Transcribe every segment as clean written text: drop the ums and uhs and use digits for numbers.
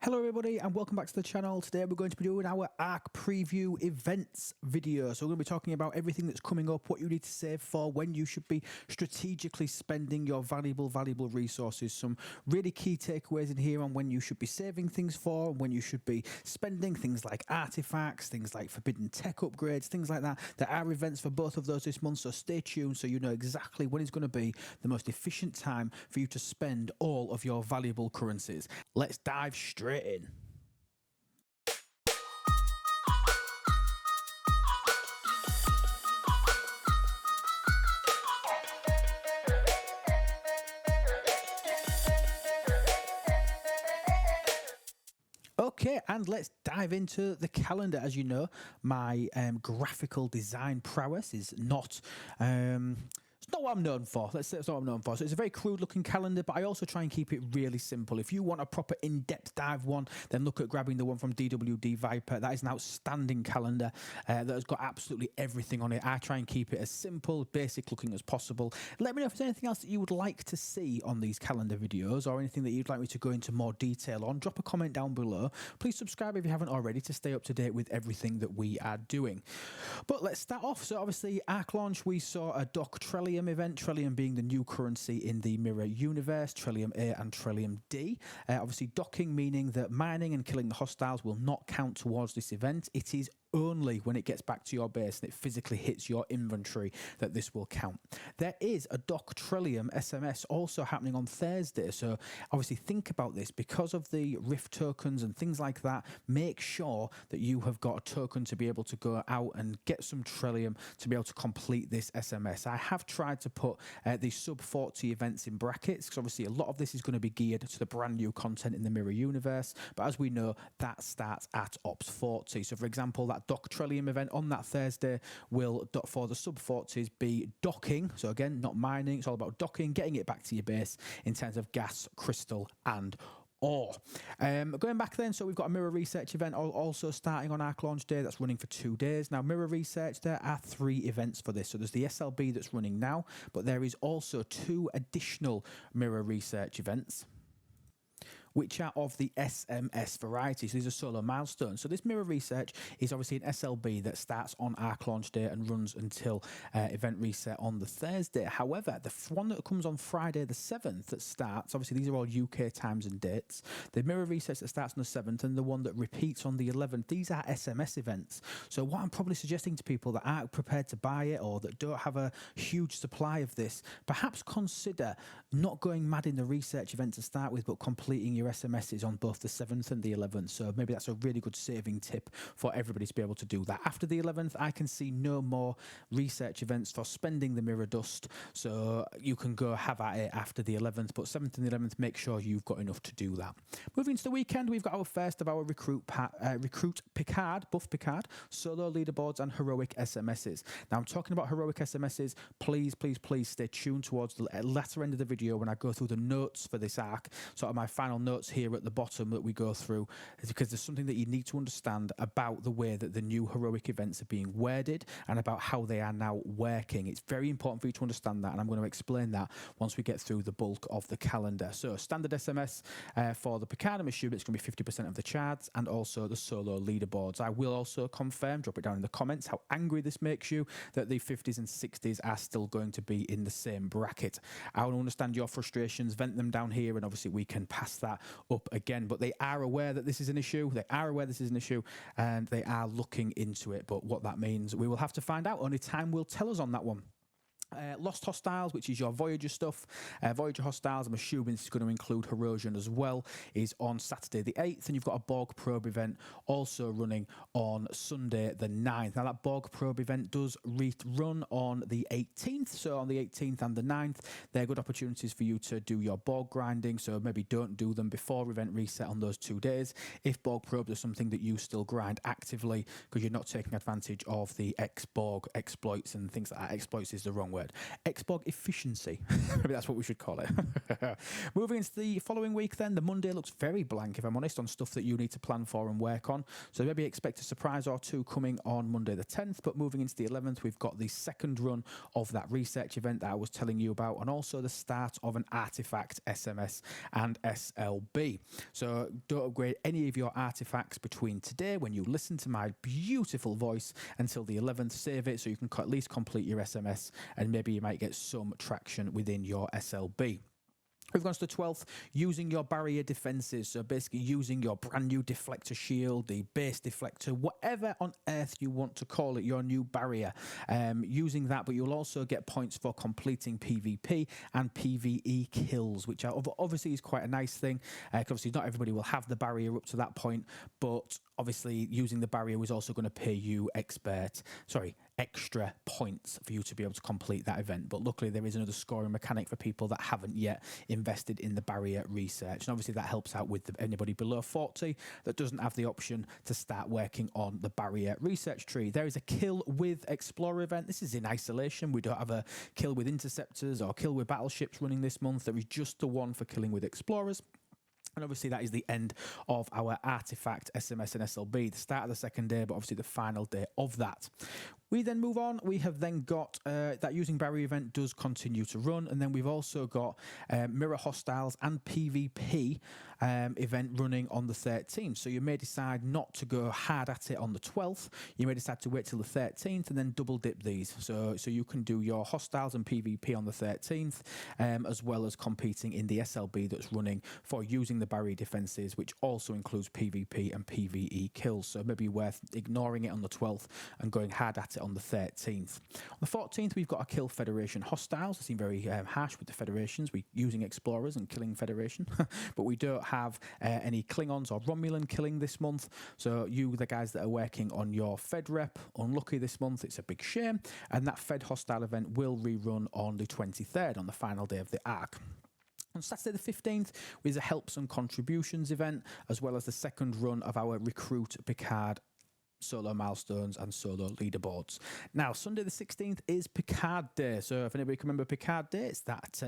Hello everybody and welcome back to the channel. Today we're going to be doing our ARC preview events video. So we're going to be talking about everything that's coming up, what you need to save for, when you should be strategically spending your valuable resources. Some really key takeaways in here on when you should be saving things for, and when you should be spending things like artifacts, things like forbidden tech upgrades, things like that. There are events for both of those this month, so stay tuned so you know exactly when is going to be the most efficient time for you to spend all of your valuable currencies. Let's dive straight in. Okay, and let's dive into the calendar. As you know, my graphical design prowess is not it's not what I'm known for. Let's say it's not what I'm known for. So it's a very crude looking calendar, but I also try and keep it really simple. If you want a proper in-depth dive one, then look at grabbing the one from DWD Viper. That is an outstanding calendar that has got absolutely everything on it. I try and keep it as simple, basic looking as possible. Let me know if there's anything else that you would like to see on these calendar videos, or anything that you'd like me to go into more detail on. Drop a comment down below. Please subscribe if you haven't already to stay up to date with everything that we are doing. But let's start off. So obviously, ARC launch, we saw a Doc Trellium event, Trellium being the new currency in the mirror universe, Trellium A and Trellium D. Obviously, docking meaning that mining and killing the hostiles will not count towards this event. It is only when it gets back to your base and it physically hits your inventory that this will count. There is a Doc Trellium SMS also happening on Thursday, so obviously think about this. Because of the Rift tokens and things like that, make sure that you have got a token to be able to go out and get some Trellium to be able to complete this SMS. I have tried to put the sub 40 events in brackets, because obviously a lot of this is going to be geared to the brand new content in the mirror universe, but as we know, that starts at Ops 40. So for example, that Doc Trellium event on that Thursday will, for the sub 40s, be docking. So again, not mining, it's all about docking, getting it back to your base in terms of gas, crystal and ore. Going back then, so we've got a mirror research event also starting on ARC launch day. That's running for 2 days. Now, mirror research, there are 3 events for this. So there's the SLB that's running now, but there is also 2 additional mirror research events, which are of the SMS variety. So these are solo milestones. So this mirror research is obviously an SLB that starts on ARC launch day and runs until event reset on the Thursday. However, the one that comes on Friday the 7th that starts, obviously these are all UK times and dates, the mirror research that starts on the 7th and the one that repeats on the 11th, these are SMS events. So what I'm probably suggesting to people that aren't prepared to buy it or that don't have a huge supply of this, perhaps consider not going mad in the research event to start with, but completing your SMSs on both the 7th and the 11th. So maybe that's a really good saving tip for everybody to be able to do that. After the 11th, I can see no more research events for spending the mirror dust, so you can go have at it after the 11th, but 7th and the 11th, make sure you've got enough to do that. Moving to the weekend, we've got our first of our Recruit Picard, Buff Picard, solo leaderboards and heroic SMSs. Now I'm talking about heroic SMSs. Please stay tuned towards the latter end of the video when I go through the notes for this arc, sort of my final notes here at the bottom that we go through, because there's something that you need to understand about the way that the new heroic events are being worded and about how they are now working. It's very important for you to understand that, and I'm going to explain that once we get through the bulk of the calendar. So standard SMS for the Picard, I'm assuming it's going to be 50% of the charts, and also the solo leaderboards. I will also confirm, drop it down in the comments, how angry this makes you that the 50s and 60s are still going to be in the same bracket. I will understand your frustrations, vent them down here, and obviously we can pass that up again. But they are aware that this is an issue. They are aware this is an issue, and they are looking into it. But what that means, we will have to find out. Only time will tell us on that one. Lost Hostiles, which is your Voyager stuff. Voyager Hostiles, I'm assuming this is going to include Herosian as well, is on Saturday the 8th, and you've got a Borg Probe event also running on Sunday the 9th. Now that Borg Probe event does run on the 18th, so on the 18th and the 9th, they're good opportunities for you to do your Borg grinding, so maybe don't do them before event reset on those 2 days. If Borg Probes are something that you still grind actively, because you're not taking advantage of the ex-Borg exploits and things like that. Exploits is the wrong word. word. Xbog efficiency. Maybe that's what we should call it. Moving into the following week then, the Monday looks very blank, if I'm honest, on stuff that you need to plan for and work on. So maybe expect a surprise or two coming on Monday the 10th, but moving into the 11th, we've got the second run of that research event that I was telling you about, and also the start of an artifact SMS and SLB. So don't upgrade any of your artifacts between today, when you listen to my beautiful voice, until the 11th. Save it so you can at least complete your SMS, and maybe you might get some traction within your SLB. We've gone to the 12th, using your barrier defenses. So basically using your brand new deflector shield, the base deflector, whatever on earth you want to call it, your new barrier. Using that, but you'll also get points for completing PvP and PvE kills, which are, obviously is quite a nice thing. Obviously not everybody will have the barrier up to that point, but obviously using the barrier was also going to pay you extra points for you to be able to complete that event. But luckily there is another scoring mechanic for people that haven't yet invested in the barrier research, and obviously that helps out with anybody below 40 that doesn't have the option to start working on the barrier research tree. There is a kill with explorer event. This is in isolation. We don't have a kill with interceptors or kill with battleships running this month. There is just the one for killing with explorers. And obviously that is the end of our artifact SMS and SLB, the start of the second day, but obviously the final day of that. We then move on. We have then got that using barrier event does continue to run, and then we've also got mirror hostiles and PvP event running on the 13th. So you may decide not to go hard at it on the 12th. You may decide to wait till the 13th and then double dip these. So you can do your hostiles and PvP on the 13th, as well as competing in the SLB that's running for using the barrier defenses, which also includes PvP and PvE kills. So maybe worth ignoring it on the 12th and going hard at it on the 13th. On the 14th, we've got a kill Federation hostiles. They seem very harsh with the Federations. We're using explorers and killing Federation, but we don't have any Klingons or Romulan killing this month. So you, the guys that are working on your Fed rep, unlucky this month. It's a big shame. And that Fed hostile event will rerun on the 23rd, on the final day of the arc. On Saturday the 15th, is a helps and contributions event, as well as the second run of our Recruit Picard solo milestones and solo leaderboards. Now, Sunday the 16th is Picard Day. So if anybody can remember Picard Day, it's that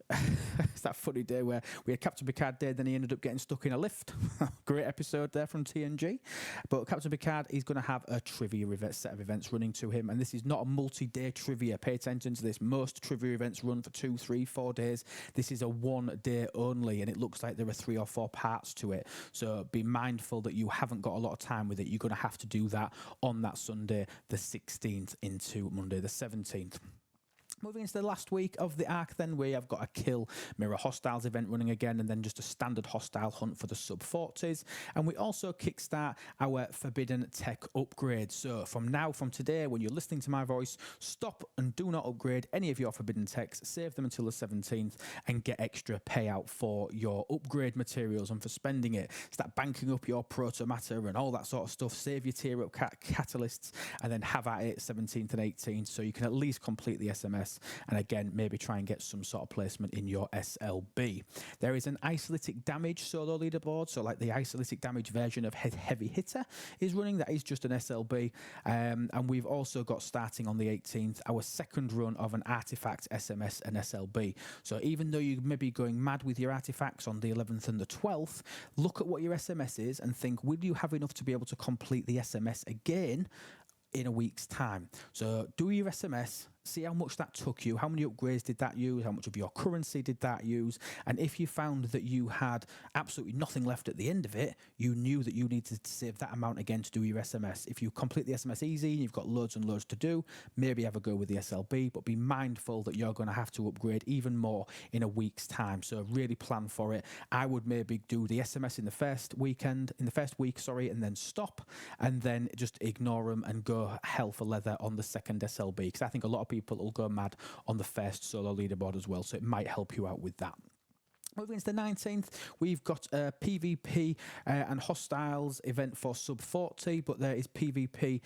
it's that funny day where we had Captain Picard Day, then he ended up getting stuck in a lift. Great episode there from TNG. But Captain Picard is going to have a trivia set of events running to him, and this is not a multi-day trivia. Pay attention to this. Most trivia events run for 2, 3, 4 days. This is a 1 day only, and it looks like there are 3 or 4 parts to it. So be mindful that you haven't got a lot of time with it. You're going to have to do that on that Sunday the 16th into Monday the 17th. Moving into the last week of the arc, then we have got a kill mirror hostiles event running again, and then just a standard hostile hunt for the sub 40s. And we also kickstart our forbidden tech upgrade. So from today, when you're listening to my voice, stop and do not upgrade any of your forbidden techs. Save them until the 17th and get extra payout for your upgrade materials and for spending it. Start banking up your protomatter and all that sort of stuff. Save your tier up catalysts and then have at it 17th and 18th, so you can at least complete the SMS. And again, maybe try and get some sort of placement in your SLB. There is an isolytic damage solo leaderboard, so like the isolytic damage version of Heavy Hitter is running. That is just an SLB. And we've also got, starting on the 18th, our second run of an artifact SMS and SLB. So even though you may be going mad with your artifacts on the 11th and the 12th, look at what your SMS is and think, will you have enough to be able to complete the SMS again in a week's time? So do your SMS, see how much that took you, how many upgrades did that use, how much of your currency did that use, and if you found that you had absolutely nothing left at the end of it, you knew that you needed to save that amount again to do your SMS. If you complete the SMS easy and you've got loads and loads to do, maybe have a go with the SLB, but be mindful that you're going to have to upgrade even more in a week's time, so really plan for it. I would maybe do the SMS in the first week, and then stop, and then just ignore them and go hell for leather on the second SLB, because I think a lot of people will go mad on the first solo leaderboard as well, so it might help you out with that. Moving into the 19th, we've got a PvP and Hostiles event for sub 40, but there is PvP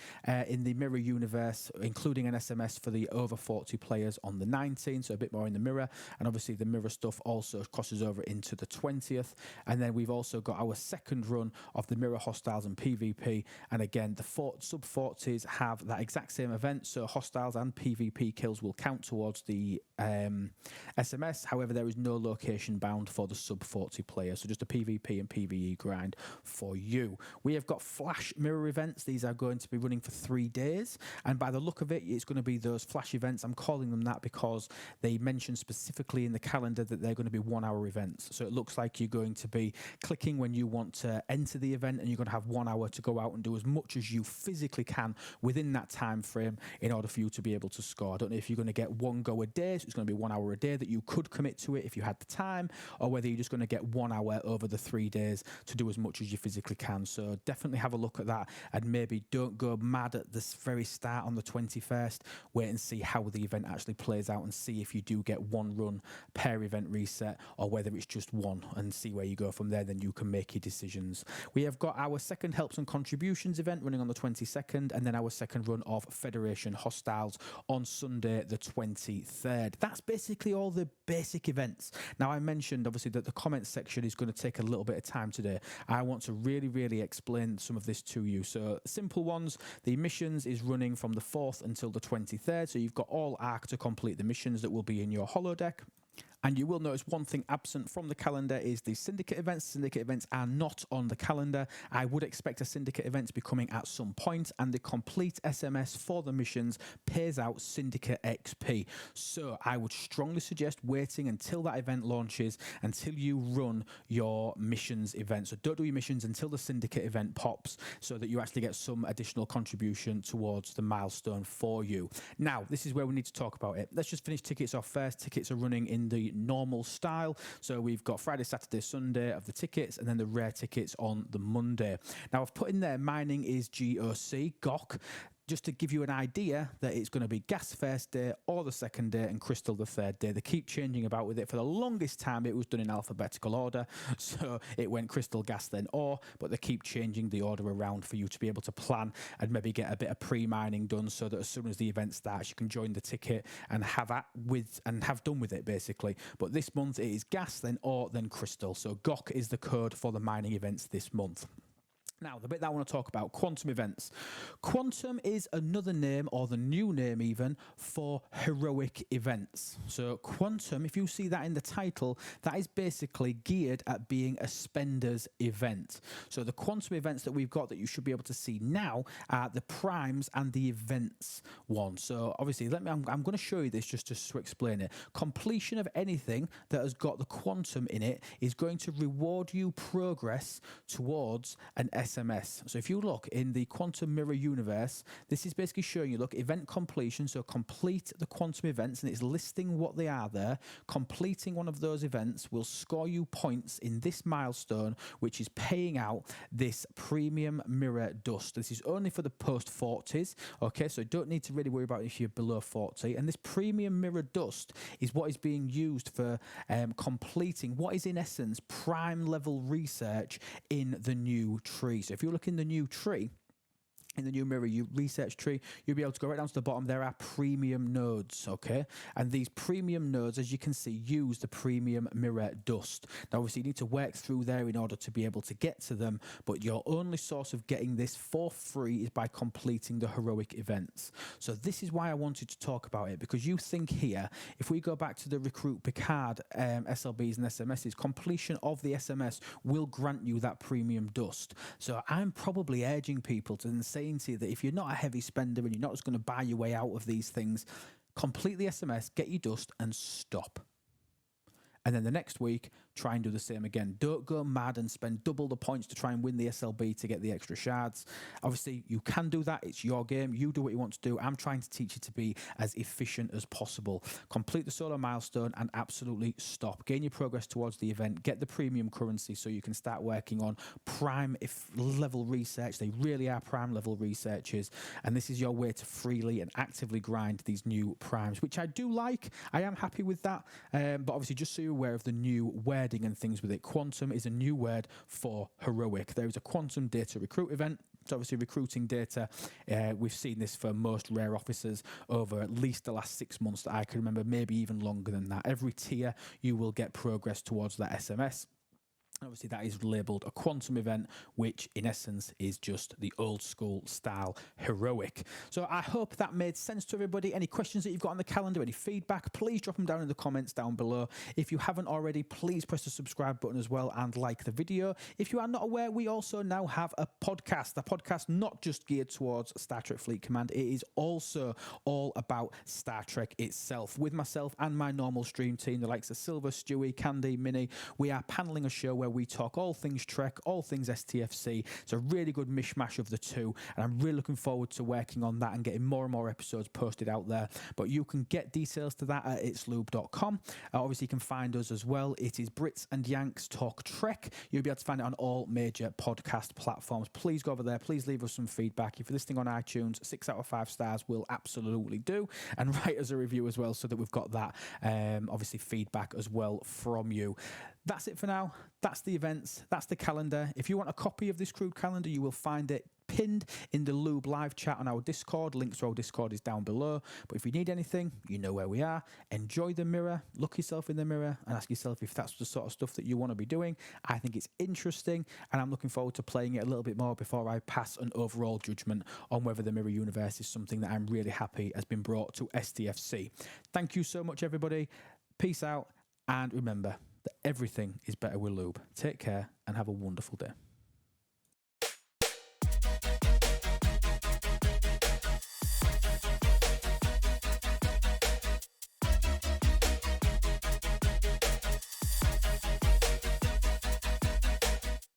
in the Mirror universe, including an SMS for the over 40 players on the 19th, so a bit more in the Mirror. And obviously the Mirror stuff also crosses over into the 20th. And then we've also got our second run of the Mirror Hostiles and PvP. And again, the sub 40s have that exact same event, so Hostiles and PvP kills will count towards the SMS. However, there is no location bound for the sub 40 players, so just a PvP and PvE grind for you. We have got Flash Mirror events. These are going to be running for 3 days, and by the look of it, it's going to be those Flash events. I'm calling them that because they mention specifically in the calendar that they're going to be 1 hour events, so it looks like you're going to be clicking when you want to enter the event, and you're going to have 1 hour to go out and do as much as you physically can within that time frame in order for you to be able to score. I don't know if you're going to get 1 go a day, so it's going to be 1 hour a day that you could commit to it if you had the time, or whether you're just going to get 1 hour over the 3 days to do as much as you physically can. So definitely have a look at that, and maybe don't go mad at this very start on the 21st. Wait and see how the event actually plays out, and see if you do get 1 run per event reset, or whether it's just 1, and see where you go from there. Then you can make your decisions. We have got our second helps and contributions event running on the 22nd, and then our second run of Federation Hostiles on Sunday the 23rd. That's basically all the basic events. Now, I mentioned obviously that the comments section is going to take a little bit of time today. I want to really explain some of this to you. So simple ones, the missions is running from the 4th until the 23rd, so you've got all arc to complete the missions that will be in your holodeck. And you will notice one thing absent from the calendar is the syndicate events. Syndicate events are not on the calendar. I would expect a syndicate event to be coming at some point, and the complete SMS for the missions pays out syndicate XP. So I would strongly suggest waiting until that event launches, until you run your missions event. So don't do your missions until the syndicate event pops, so that you actually get some additional contribution towards the milestone for you. Now, this is where we need to talk about it. Let's just finish tickets off first. Tickets are running in the normal style, so we've got Friday, Saturday, Sunday of the tickets, and then the rare tickets on the Monday. Now, I've put in there mining is GOC, just to give you an idea that it's going to be gas first day, or the second day, and crystal the third day. They keep changing about with it. For the longest time, it was done in alphabetical order, so it went crystal, gas, then ore, but they keep changing the order around for you to be able to plan and maybe get a bit of pre-mining done, so that as soon as the event starts, you can join the ticket and have done with it, basically. But this month, it is gas, then ore, then crystal. So GOC is the code for the mining events this month. Now, the bit that I want to talk about, quantum events. Quantum is another name, or the new name even, for heroic events. So quantum, if you see that in the title, that is basically geared at being a spender's event. So the quantum events that we've got that you should be able to see now are the primes and the events one. So obviously, I'm going to show you this just to explain it. Completion of anything that has got the quantum in it is going to reward you progress towards an SMS. So if you look in the quantum mirror universe, this is basically showing you, look, event completion. So complete the quantum events, and it's listing what they are there. Completing one of those events will score you points in this milestone, which is paying out this premium mirror dust. This is only for the post 40s. Okay, so don't need to really worry about if you're below 40. And this premium mirror dust is what is being used for completing what is in essence prime level research in the new tree. So if you look in the new tree, in the new mirror research tree, you'll be able to go right down to the bottom. There are premium nodes, okay? And these premium nodes, as you can see, use the premium mirror dust. Now, obviously, you need to work through there in order to be able to get to them, but your only source of getting this for free is by completing the heroic events. So this is why I wanted to talk about it, because you think here, if we go back to the Recruit Picard SLBs and SMSs, completion of the SMS will grant you that premium dust. So I'm probably urging people to say to you that if you're not a heavy spender and you're not just going to buy your way out of these things, complete the SMS, get your dust, and stop. And then the next week, try and do the same again. Don't go mad and spend double the points to try and win the SLB to get the extra shards. Obviously, you can do that. It's your game. You do what you want to do. I'm trying to teach you to be as efficient as possible. Complete the solo milestone and absolutely stop. Gain your progress towards the event. Get the premium currency so you can start working on prime level research. They really are prime level researchers. And this is your way to freely and actively grind these new primes, which I do like. I am happy with that. But obviously, just so you're aware of the new where wording and things with it. Quantum is a new word for heroic. There is a quantum data recruit event. It's obviously recruiting data. We've seen this for most rare officers over at least the last 6 months that I can remember, maybe even longer than that. Every tier, you will get progress towards that SMS. Obviously, that is labelled a quantum event, which in essence is just the old school style heroic. So I hope that made sense to everybody. Any questions that you've got on the calendar, any feedback, please drop them down in the comments down below. If you haven't already, please press the subscribe button as well and like the video. If you are not aware, we also now have a podcast not just geared towards Star Trek Fleet Command. It is also all about Star Trek itself. With myself and my normal stream team, the likes of Silver, Stewie, Candy, Minnie, we are paneling a show where we talk all things Trek, all things STFC. It's a really good mishmash of the two, and I'm really looking forward to working on that and getting more and more episodes posted out there. But you can get details to that at itslube.com. Obviously, you can find us as well. It is Brits and Yanks Talk Trek. You'll be able to find it on all major podcast platforms. Please go over there. Please leave us some feedback. If you're listening on iTunes, 6 out of 5 stars will absolutely do. And write us a review as well so that we've got that, obviously, feedback as well from you. That's it for now. That's the events. That's the calendar. If you want a copy of this crude calendar, you will find it pinned in the Lube live chat on our Discord. Links to our Discord is down below. But if you need anything, you know where we are. Enjoy the mirror. Look yourself in the mirror and ask yourself if that's the sort of stuff that you want to be doing. I think it's interesting, and I'm looking forward to playing it a little bit more before I pass an overall judgment on whether the mirror universe is something that I'm really happy has been brought to STFC. Thank you so much, everybody. Peace out, and remember that everything is better with lube. Take care and have a wonderful day.